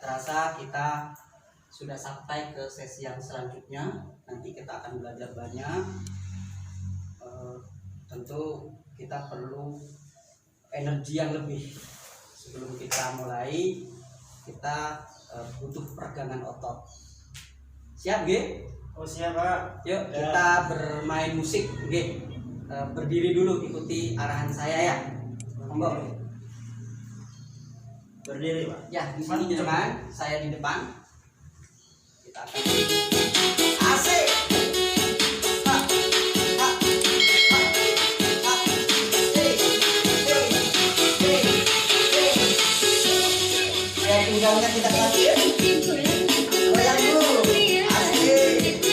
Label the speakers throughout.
Speaker 1: terasa kita sudah sampai ke sesi yang selanjutnya. Nanti kita akan belajar banyak. Tentu kita perlu energi yang lebih. Sebelum kita mulai, kita butuh peregangan otot. Siap, G?
Speaker 2: Oh siap Pak.
Speaker 1: Yuk kita bermain musik, G. Berdiri dulu, ikuti arahan saya ya. Monggo.
Speaker 2: Berdiri Pak.
Speaker 1: Ya, di sini jangan, saya di depan. Kita akan asik. Tinggalnya kita kasih. Goyang dulu. Asik.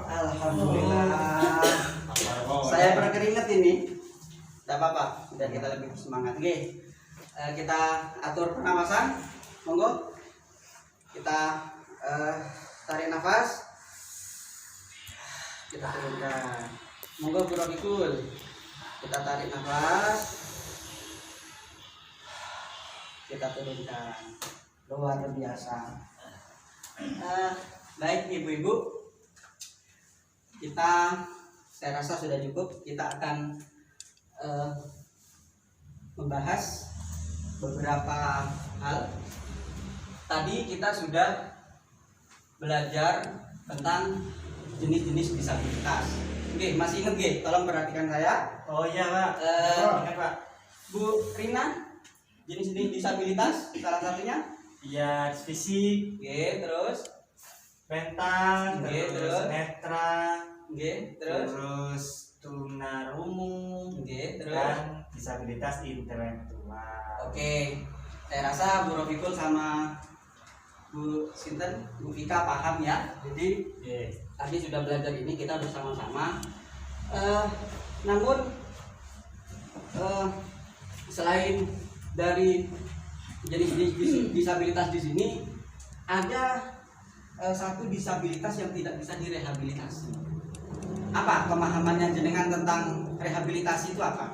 Speaker 1: Alhamdulillah. Saya berkeringat ini. Tidak apa-apa, biar kita lebih semangat. Oke. Kita atur pernapasan. Monggo. Kita tarik nafas. Kita turunkan. Monggo Bu Rofikul. Kita tarik nafas. Kita turunkan. Luar biasa. Baik ibu-ibu. Saya rasa sudah cukup. Kita akan membahas beberapa hal. Tadi kita sudah belajar tentang jenis-jenis disabilitas. Oke, masih ingat G? Tolong perhatikan saya.
Speaker 2: Oh iya Pak. Ingat Pak.
Speaker 1: Bu Rina, jenis-jenis disabilitas salah satunya?
Speaker 2: Iya, fisik.
Speaker 1: Oke, terus?
Speaker 2: Mental.
Speaker 1: Terus?
Speaker 2: Netra.
Speaker 1: Oke, terus?
Speaker 2: Terus tunarungu.
Speaker 1: Oke, terus?
Speaker 2: Dan disabilitas intelektual.
Speaker 1: Oke, saya rasa Bu Rofikul sama Bu Sinten, Bu Vika paham ya. Jadi tadi sudah belajar ini kita bersama-sama. Namun selain dari jenis disabilitas di sini, ada satu disabilitas yang tidak bisa direhabilitasi. Apa pemahamannya jenengan tentang rehabilitasi itu apa?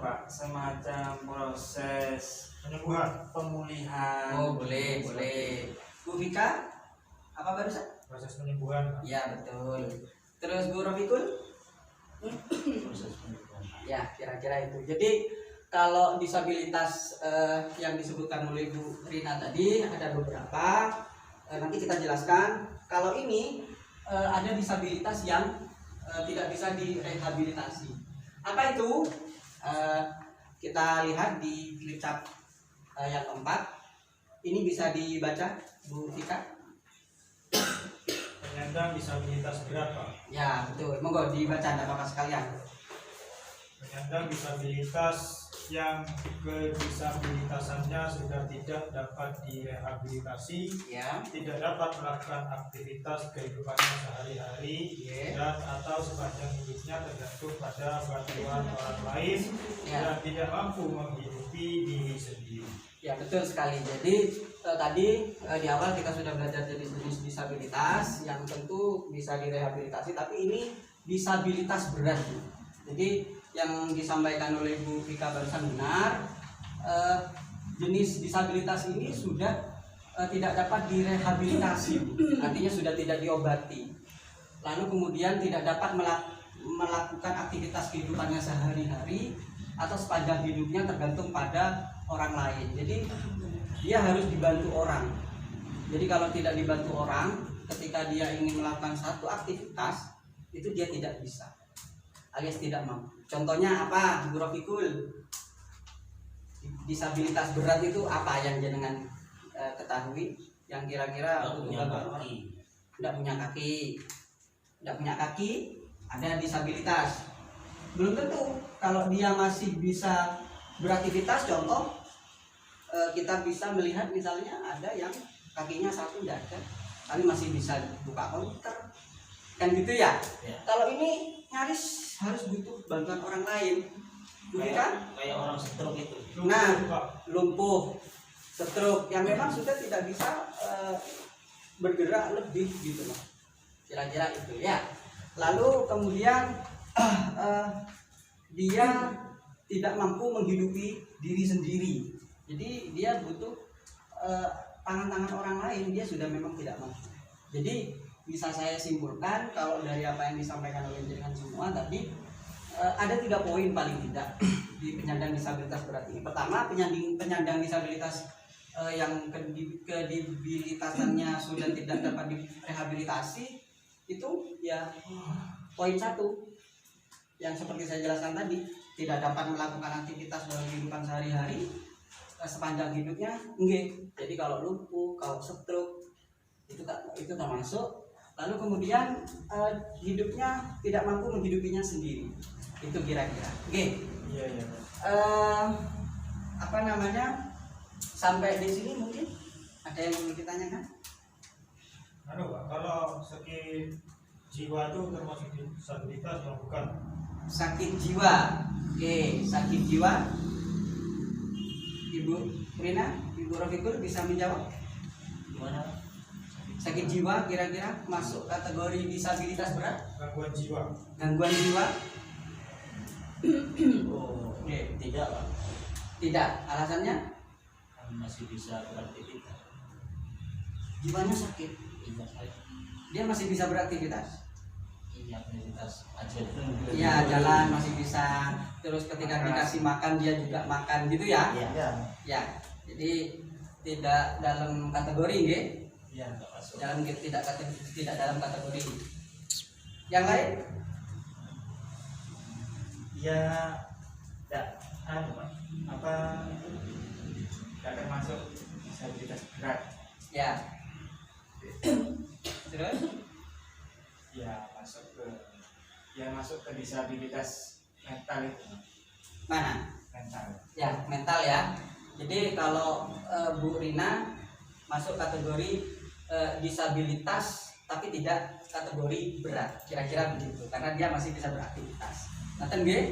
Speaker 2: Pak, semacam proses pemulihan.
Speaker 1: Oh boleh. Bu Vika, apa barusan?
Speaker 2: Proses penyembuhan.
Speaker 1: Ya betul. Terus Bu Rofikul?
Speaker 2: Proses penyembuhan.
Speaker 1: Ya kira-kira itu. Jadi kalau disabilitas yang disebutkan oleh Bu Rina tadi ada beberapa. Nanti kita jelaskan. Kalau ini ada disabilitas yang tidak bisa direhabilitasi. Apa itu? Kita lihat di flip chart yang keempat. Ini bisa dibaca Bu Vika.
Speaker 2: Penyandang disabilitas berat, Pak.
Speaker 1: Ya betul, monggo dibaca Bapak sekalian.
Speaker 2: Penyandang disabilitas yang kedisabilitasannya sudah tidak dapat direhabilitasi,
Speaker 1: Ya.
Speaker 2: tidak dapat melakukan aktivitas kehidupannya sehari-hari,
Speaker 1: Ya.
Speaker 2: dan atau sepanjang hidupnya tergantung pada bantuan orang lain,
Speaker 1: Ya.
Speaker 2: dan tidak mampu menghidupi diri sendiri.
Speaker 1: Ya betul sekali. Jadi tadi di awal kita sudah belajar jenis-jenis disabilitas yang tentu bisa direhabilitasi, tapi ini disabilitas berat. Jadi yang disampaikan oleh Bu Vika barusan benar, jenis disabilitas ini sudah tidak dapat direhabilitasi, artinya sudah tidak diobati. Lalu kemudian tidak dapat melakukan aktivitas kehidupannya sehari-hari atau sepanjang hidupnya tergantung pada orang lain. Jadi dia harus dibantu orang. Jadi kalau tidak dibantu orang, ketika dia ingin melakukan satu aktivitas itu dia tidak bisa, alias tidak mampu. Contohnya apa, Bu Rofikul? Disabilitas berat itu apa yang jenengan ketahui? Yang kira-kira tidak punya kaki, ada disabilitas. Belum tentu kalau dia masih bisa beraktivitas. Contoh, kita bisa melihat misalnya ada yang kakinya satu tidak ada, tapi masih bisa buka komputer, kan gitu ya. Kalau ini nyaris harus butuh bantuan orang lain, kan?
Speaker 3: Kayak orang stroke itu.
Speaker 1: Nah, lumpuh, stroke yang memang sudah tidak bisa bergerak lebih gitu loh, kira-kira itu ya. Lalu kemudian dia tidak mampu menghidupi diri sendiri, jadi dia butuh tangan-tangan orang lain, dia sudah memang tidak mampu. Jadi bisa saya simpulkan kalau dari apa yang disampaikan oleh jenengan semua tadi, ada 3 poin paling tidak di penyandang disabilitas berat ini. Pertama, penyandang disabilitas yang kedisabilitasannya sudah tidak dapat direhabilitasi, itu ya poin 1 yang seperti saya jelaskan tadi, tidak dapat melakukan aktivitas dalam kehidupan sehari-hari sepanjang hidupnya. Jadi kalau lumpuh, kalau stroke itu termasuk. Lalu kemudian hidupnya tidak mampu menghidupinya sendiri, itu kira-kira.
Speaker 2: Iya.
Speaker 1: Apa namanya, sampai di sini mungkin ada yang ingin ditanyakan?
Speaker 2: Pak, kalau sakit jiwa itu termasuk disabilitas atau bukan?
Speaker 1: Sakit jiwa, sakit jiwa. Ibu Rina, Ibu Rofikul bisa menjawab?
Speaker 3: Gimana?
Speaker 1: Sakit jiwa kira-kira masuk kategori disabilitas berat?
Speaker 2: Gangguan jiwa?
Speaker 3: Oh,
Speaker 1: Oke.
Speaker 3: tidak, Pak.
Speaker 1: Tidak, alasannya
Speaker 3: Kan masih bisa beraktivitas.
Speaker 1: jiwanya sakit,
Speaker 3: Tidak, saya
Speaker 1: dia masih bisa beraktivitas.
Speaker 3: punya aktivitas aja.
Speaker 1: Iya, jalan masih bisa. Terus ketika dikasih makan dia juga makan gitu ya?
Speaker 3: Iya.
Speaker 1: Ya, jadi tidak dalam kategori, nggih?
Speaker 3: Iya, enggak masuk.
Speaker 1: Tidak dalam kategori. Yang lain?
Speaker 2: Ya, tidak. Pak, apa tidak termasuk disabilitas berat?
Speaker 1: Ya. Terus?
Speaker 2: Ya, masuk ke disabilitas mental itu.
Speaker 1: Mana?
Speaker 2: Mental.
Speaker 1: Ya, mental ya. Jadi kalau Bu Rina masuk kategori disabilitas tapi tidak kategori berat, kira-kira begitu, karena dia masih bisa beraktivitas. Nanti nggih,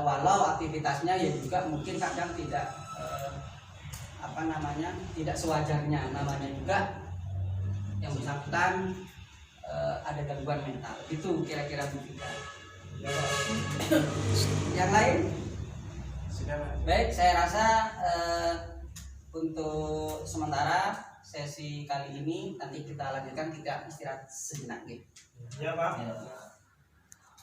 Speaker 1: walau aktivitasnya ya juga mungkin kadang tidak tidak sewajarnya, namanya juga yang bersangkutan ada gangguan mental. Itu kira-kira begitu. Yang lain?
Speaker 2: Sudah, Pak.
Speaker 1: Baik, saya rasa untuk sementara sesi kali ini nanti kita lanjutkan, kita istirahat sejenak.
Speaker 2: Ya, Pak.
Speaker 3: Ya.